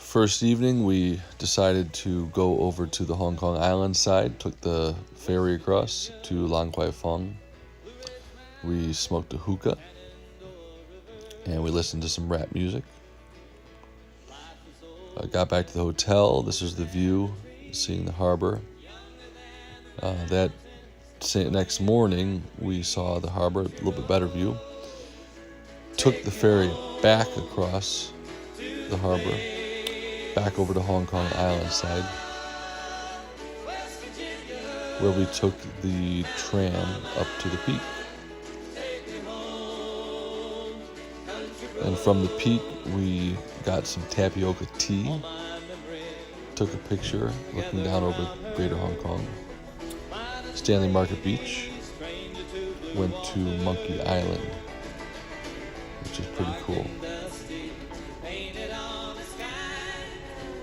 First evening, we decided to go over to the Hong Kong Island side, took the ferry across to Lang Kwai Fong. We smoked a hookah, and we listened to some rap music. I got back to the hotel. This was the view, seeing the harbor. That next morning, we saw the harbor, a little bit better view. Took the ferry back across the harbor, back over to Hong Kong Island side, where we took the tram up to the peak. And from the peak, we got some tapioca tea, took a picture looking down over Greater Hong Kong. Stanley Market Beach, went to Monkey Island, which is pretty cool.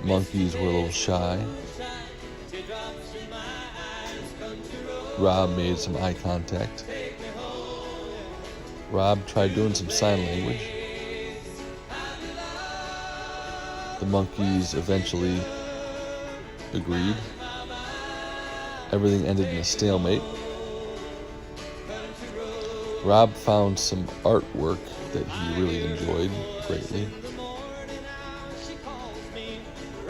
Monkeys were a little shy. Rob made some eye contact. Rob tried doing some sign language. The monkeys eventually agreed. Everything ended in a stalemate. Rob found some artwork that he really enjoyed greatly.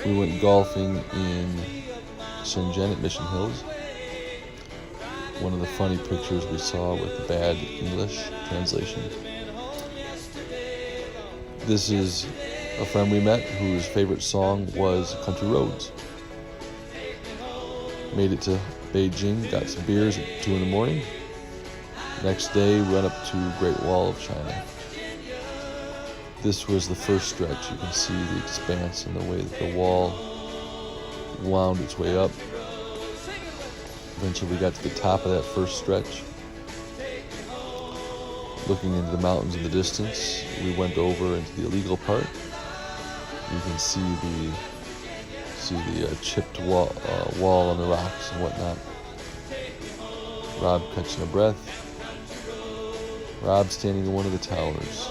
We went golfing in Shenzhen at Mission Hills. One of the funny pictures we saw with the bad English translation. This is a friend we met whose favorite song was Country Roads. Made it to Beijing, got some beers at 2 in the morning. Next day, we went up to Great Wall of China. This was the first stretch. You can see the expanse and the way that the wall wound its way up. Eventually, we got to the top of that first stretch. Looking into the mountains in the distance, we went over into the illegal part. You can see the chipped wall on the rocks and whatnot. Rob catching a breath. Rob standing in one of the towers.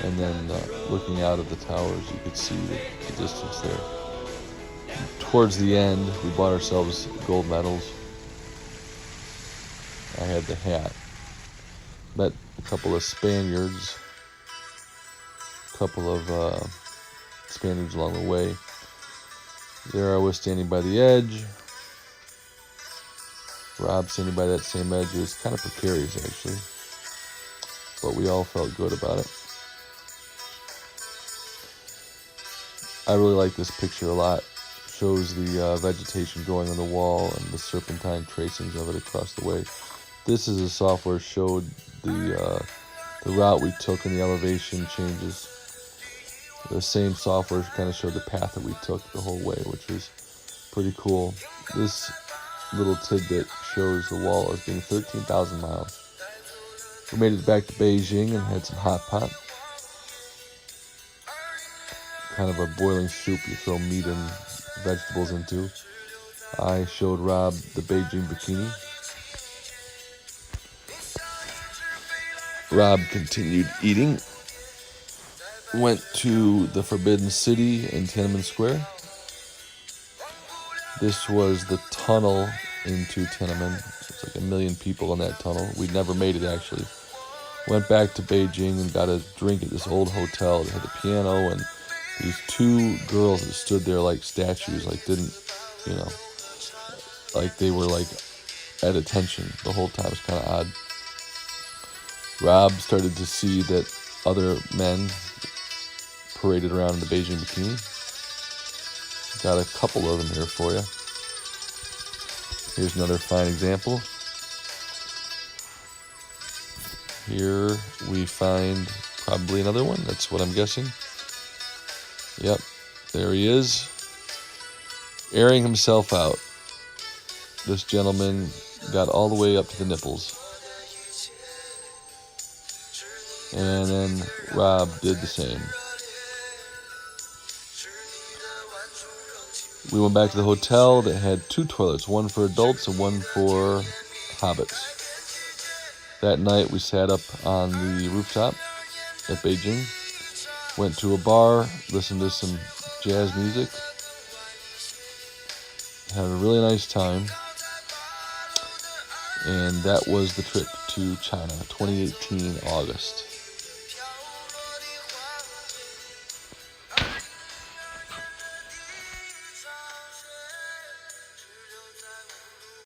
And then looking out of the towers, you could see the distance there. Towards the end, we bought ourselves gold medals. I had the hat. Met a couple of Spaniards. A couple of Spaniards along the way. There I was standing by the edge. Rob standing by that same edge. It was kind of precarious, actually. But we all felt good about it. I really like this picture a lot. Shows the vegetation growing on the wall and the serpentine tracings of it across the way. This is a software showed the route we took and the elevation changes. The same software kind of showed the path that we took the whole way, which was pretty cool. This little tidbit shows the wall as being 13,000 miles. We made it back to Beijing and had some hot pot. Kind of a boiling soup you throw meat and vegetables into. I showed Rob the Beijing bikini. Rob continued eating. Went to the Forbidden City in Tiananmen Square. This was the tunnel into Tiananmen. It's like 1 million people in that tunnel. We'd never made it, actually. Went back to Beijing and got a drink at this old hotel that had a piano and these two girls that stood there like statues, like didn't, like they were like at attention the whole time. It was kind of odd. Rob started to see that other men paraded around in the Beijing bikini. Got a couple of them here for you. Here's another fine example. Here we find probably another one. That's what I'm guessing. Yep, there he is, airing himself out. This gentleman got all the way up to the nipples. And then Rob did the same. We went back to the hotel that had 2 toilets, one for adults and one for hobbits. That night we sat up on the rooftop at Beijing. Went to a bar, listened to some jazz music, had a really nice time, and that was the trip to China, 2018 August.